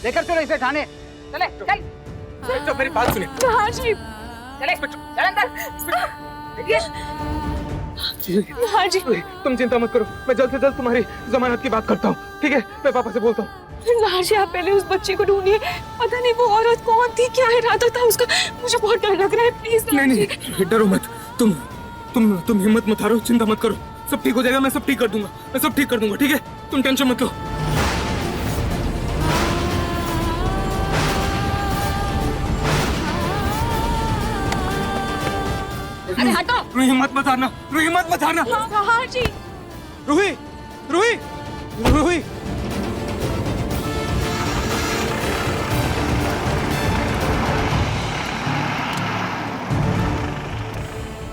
लेकर चलो इसे थाने। चले चल। तो मेरी बात सुनिए। हाँ जी। चले चल अंदर। देखिए हाँ जी। तुम चिंता मत करो, मैं जल्द से जल्द तुम्हारी जमानत की बात करता हूँ, ठीक है? मैं पापा से बोलता हूँ। हाँ जी, आप पहले उस बच्चे को ढूंढिए। पता नहीं वो औरत कौन थी, क्या इरादा था उसका। मुझे बहुत डर लग रहा है, प्लीज। नहीं, डरो मत। तुम हिम्मत मत हारो, चिंता मत करो, सब ठीक हो जाएगा। मैं सब ठीक कर दूंगा, मैं सब ठीक कर दूंगा, ठीक है? तुम टेंशन मत लो। अरे हटो। रूही हिम्मत मत हारना, रूही हिम्मत मत हारना। हाँ जी। रूही, रूही, रूही।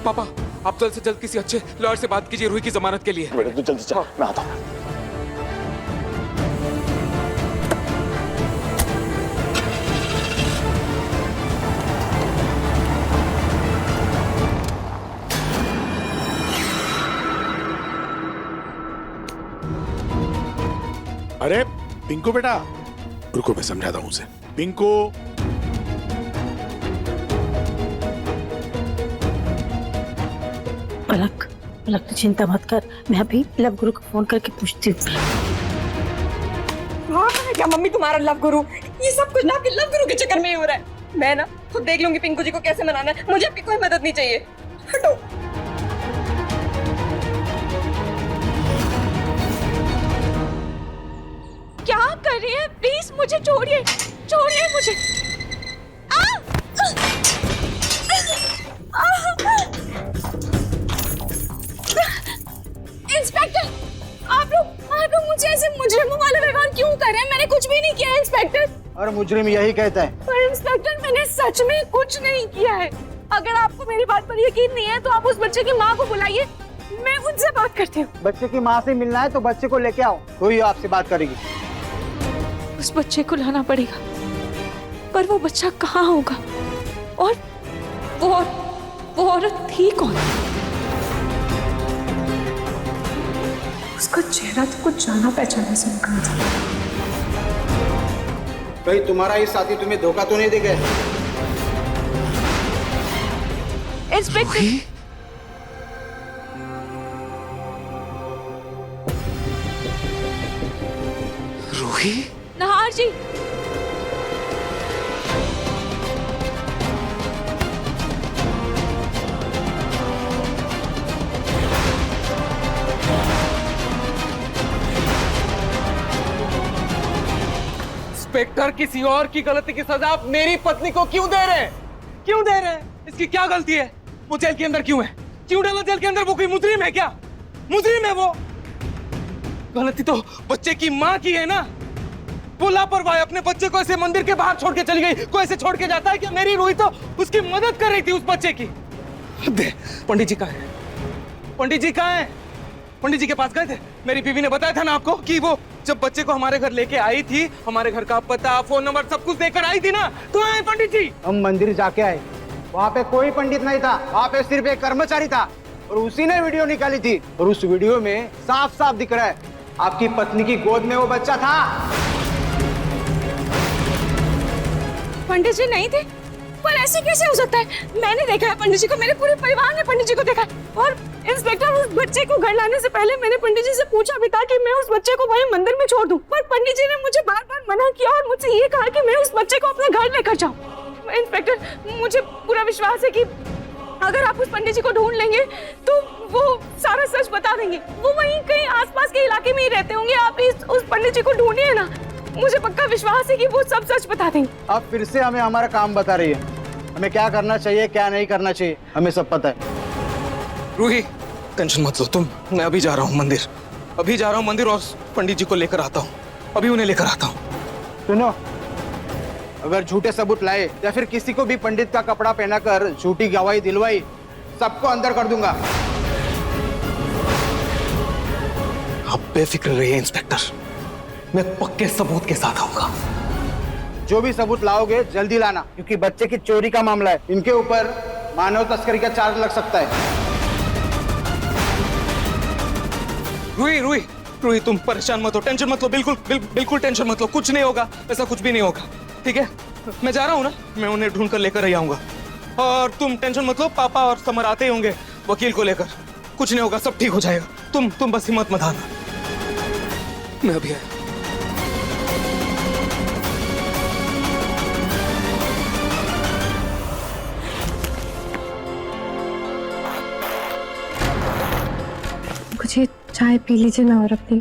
पापा, आप जल्द से जल्द किसी अच्छे लॉयर से बात कीजिए रूही की जमानत के लिए। बेटा तू जल्दी चल, मैं आता हूँ। अरे पिंकू बेटा, रुको मैं समझाता हूँ उसे। पिंकू, पलक, पलक तो चिंता मत कर, मैं अभी लव गुरु को फोन करके पूछती हूँ। हाँ क्या मम्मी तुम्हारा लव गुरु? ये सब कुछ ना आपके लव गुरु के चक्कर में ही हो रहा है। मैं ना खुद देख लूंगी पिंकू जी को कैसे मनाना है। मुझे आपकी कोई मदद नहीं चाहिए। हटो। क्या कर रही है? प्लीज मुझे छोड़िए, छोड़िए मुझे। इंस्पेक्टर, आप लोग मुझे ऐसे मुजरिमों वाला व्यवहार क्यों कर रहे हैं? मैंने कुछ भी नहीं किया इंस्पेक्टर। और मुजरिम यही कहता है। पर इंस्पेक्टर, मैंने सच में कुछ नहीं किया है। अगर आपको मेरी बात पर यकीन नहीं है तो आप उस बच्चे की माँ को बुलाइए, मैं उनसे बात करती हूँ। बच्चे की माँ से मिलना है तो बच्चे को लेके आओ, कोई आपसे बात करेगी। उस बच्चे को लाना पड़ेगा, पर वो बच्चा कहाँ होगा? और वो औरत थी कौन? उसका चेहरा तो कुछ जाना पहचाना से लग रहा था। भाई तुम्हारा ही साथी तुम्हें धोखा तो नहीं दे गए? इंस्पेक्टर, रूही? नहार जी, इंस्पेक्टर, किसी और की गलती की सजा आप मेरी पत्नी को क्यों दे रहे हैं? क्यों दे रहे हैं? इसकी क्या गलती है? वो जेल के अंदर क्यों है? क्यों डाला जेल के अंदर? वो कोई मुजरिम है क्या? मुजरिम है वो? गलती तो बच्चे की माँ की है ना। वो लापरवाह अपने बच्चे को ऐसे मंदिर के बाहर छोड़ के चली गई। कोई ऐसे छोड़ के जाता है क्या? मेरी रूही तो उसकी मदद कर रही थी, उस बच्चे की। पंडित जी कहाँ है? पंडित जी कहाँ है? पंडित जी के पास गए थे? मेरी बीवी ने बताया था ना आपको कि वो जब बच्चे को हमारे घर लेके आई थी, हमारे घर का पता, फोन नंबर सब कुछ देकर आई थी ना। तो आए पंडित जी? हम मंदिर जाके आए, वहाँ पे कोई पंडित नहीं था, वहाँ पे सिर्फ एक कर्मचारी था और उसी ने वीडियो निकाली थी। और उस वीडियो में साफ साफ दिख रहा है आपकी पत्नी की गोद में वो बच्चा था। पंडित जी नहीं थे? पर ऐसे कैसे हो सकता है? मैंने देखा है पंडित जी को, मेरे पूरे परिवार ने पंडित जी को देखा है। और इंस्पेक्टर, उस बच्चे को घर लाने से पहले मैंने पंडित जी से पूछा भी था कि मैं उस बच्चे को वहीं मंदिर में छोड़ दूं, पर पंडित जी ने मुझे बार बार मना किया और मुझसे ये कहा कि मैं उस बच्चे को अपने घर लेकर जाऊं। इंस्पेक्टर, मुझे पूरा विश्वास है कि अगर आप उस पंडित जी को ढूंढ लेंगे तो वो सारा सच बता देंगे। वो वहीं कहीं आसपास के इलाके में ही रहते होंगे। आप प्लीज उस पंडित जी को ढूंढिए ना, मुझे पक्का विश्वास है कि वो सब सच बता देंगे। अब फिर से हमें हमारा काम बता रही है, हमें क्या करना चाहिए क्या नहीं करना चाहिए हमें सब पता है। रूही, टेंशन मत लो तुम। मैं अभी जा रहा हूँ मंदिर, अभी जा रहा हूँ मंदिर और पंडित जी को लेकर आता हूँ। अभी उन्हें लेकर आता हूँ। सुनो, अगर झूठे सबूत लाए या फिर किसी को भी पंडित का कपड़ा पहनाकर झूठी गवाही दिलवाई, सबको अंदर कर दूंगा। आप बेफिक्र रहिए इंस्पेक्टर, मैं पक्के सबूत के साथ आऊंगा। जो भी सबूत लाओगे जल्दी लाना, क्योंकि बच्चे की चोरी का मामला है, इनके ऊपर मानव तस्करी का चार्ज लग सकता है। रूही, रूही, रूही तुम परेशान मत हो, टेंशन मत लो, बिल्कुल टेंशन मत लो, कुछ नहीं होगा, ऐसा कुछ भी नहीं होगा, ठीक है? मैं जा रहा हूँ ना, मैं उन्हें ढूंढ कर लेकर ही आऊंगा। और तुम टेंशन मत लो, पापा और समर आते ही होंगे वकील को लेकर, कुछ नहीं होगा, सब ठीक हो जाएगा। तुम बस हिम्मत मत हारना। मैं अभी आया। मुझे चाय पी लीजिए ना और अपनी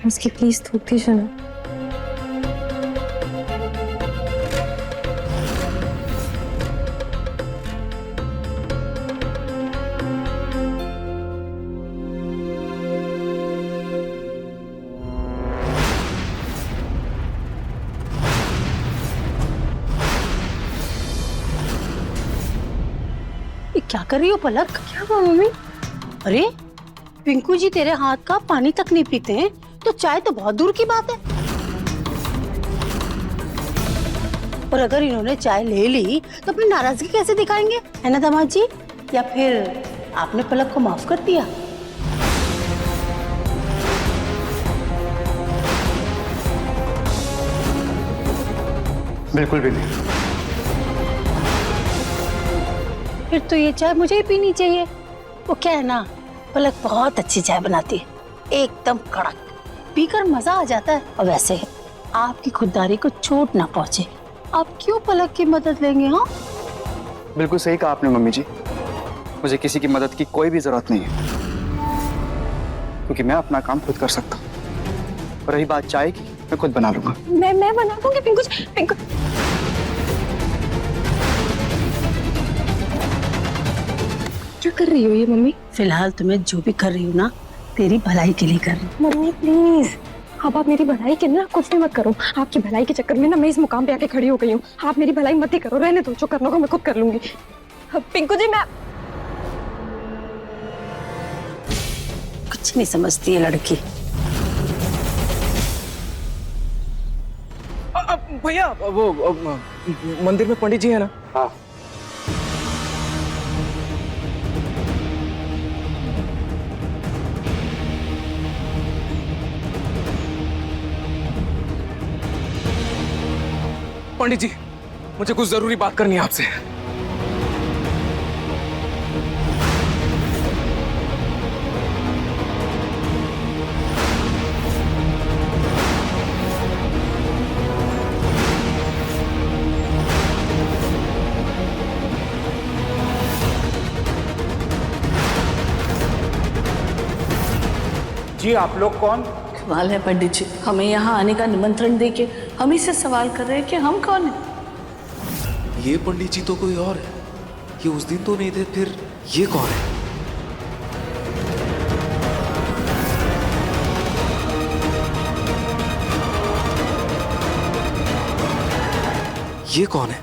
उसकी प्लीज थूक दीजिए ना। ये क्या कर रही हो पलक? क्या हुआ मम्मी? अरे पिंकू जी तेरे हाथ का पानी तक नहीं पीते हैं, तो चाय तो बहुत दूर की बात है। और अगर इन्होंने चाय ले ली तो अपनी नाराजगी कैसे दिखाएंगे, है ना दामाद जी? या फिर आपने पलक को माफ कर दिया? बिल्कुल भी नहीं। फिर तो ये चाय मुझे ही पीनी चाहिए। वो क्या है ना, पलक बहुत अच्छी चाय बनाती है, एकदम कड़क, पीकर मजा आ जाता है। और वैसे आपकी खुददारी को चोट ना पहुंचे, आप क्यों पलक की मदद लेंगे? हाँ बिल्कुल सही कहा आपने मम्मी जी, मुझे किसी की मदद की कोई भी जरूरत नहीं है, क्योंकि मैं अपना काम खुद कर सकता हूँ। और रही बात चाय की, मैं खुद बना लूंगा। मैं बना दूंगी पिंकू जी। पिंकू क्या कर रही हो ये मम्मी? फिलहाल तुम्हें जो भी कर रही हूँ ना, तेरी भलाई के लिए कर रही हूँ। मम्मी प्लीज, अब आप मेरी भलाई के ना कुछ भी मत करो। आपकी भलाई के चक्कर में ना मैं इस मुकाम पे आके खड़ी हो गई हूँ। आप मेरी भलाई मत ही करो, रहने दो, जो करना होगा मैं खुद कर लूंगी। पिंकू जी मैं कुछ नहीं समझती है लड़की। भैया वो मंदिर में पंडित जी है ना? हाँ। पंडित जी, मुझे कुछ जरूरी बात करनी है आपसे। जी आप लोग कौन? कमाल है पंडित जी, हमें यहाँ आने का निमंत्रण देके हम ही से सवाल कर रहे हैं कि हम कौन हैं। ये पंडित जी तो कोई और है, ये उस दिन तो नहीं थे, फिर ये कौन है? ये कौन है?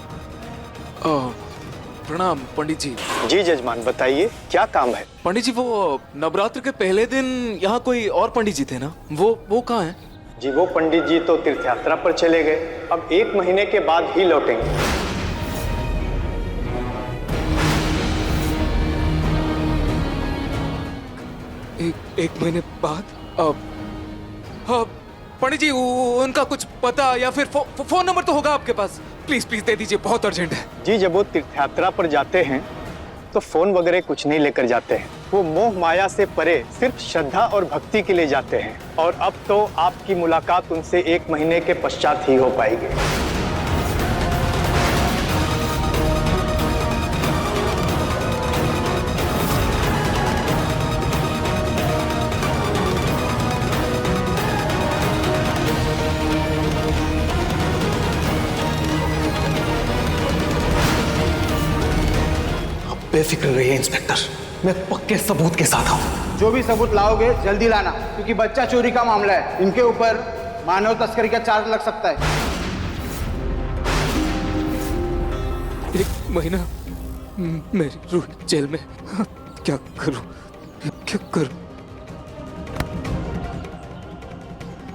प्रणाम पंडित जी। जी जजमान बताइए क्या काम है? पंडित जी वो नवरात्र के पहले दिन यहाँ कोई और पंडित जी थे ना, वो कहाँ हैं? जी वो पंडित जी तो तीर्थ यात्रा पर चले गए, अब 1 महीने के बाद ही लौटेंगे। एक महीने बाद? पंडित जी उनका कुछ पता या फिर फोन नंबर तो होगा आपके पास? प्लीज दे दीजिए, बहुत अर्जेंट है। जी जब वो तीर्थ यात्रा पर जाते हैं तो फोन वगैरह कुछ नहीं लेकर जाते हैं, वो मोह माया से परे सिर्फ श्रद्धा और भक्ति के लिए जाते हैं। और अब तो आपकी मुलाकात उनसे 1 महीने के पश्चात ही हो पाएगी। बेफिक्र रहिए इंस्पेक्टर, मैं पक्के सबूत के साथ आऊं। जो भी सबूत लाओगे जल्दी लाना, क्योंकि बच्चा चोरी का मामला है, इनके ऊपर मानव तस्करी का चार्ज लग सकता है। 1 महीना मेरी रूही जेल में, क्या करूं? क्या करूं?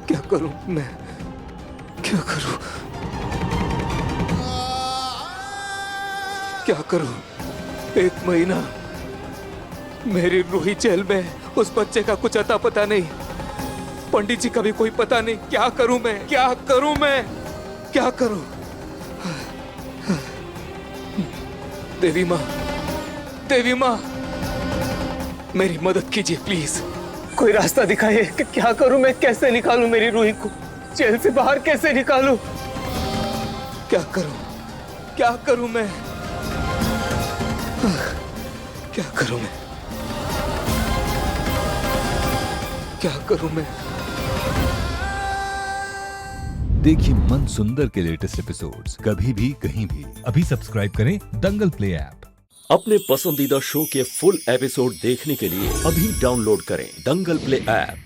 क्या करूं मैं? क्या करूं? क्या करूं? 1 महीना मेरी रूही जेल में, उस बच्चे का कुछ अता पता नहीं। पंडित जी का भी कोई पता नहीं। क्या करूं मैं, क्या करूं मैं, क्या करूं? देवी माँ, देवी माँ, मेरी मदद कीजिए प्लीज। कोई रास्ता दिखाइए कि क्या करूं मैं, कैसे निकालूं मेरी रूही को जेल से बाहर, कैसे निकालूं? क्या करूं, क्या करूं मैं, क्या करूं मैं, क्या करूं मैं? देखिए मन सुंदर के लेटेस्ट एपिसोड्स कभी भी कहीं भी। अभी सब्सक्राइब करें दंगल प्ले ऐप। अपने पसंदीदा शो के फुल एपिसोड देखने के लिए अभी डाउनलोड करें दंगल प्ले ऐप।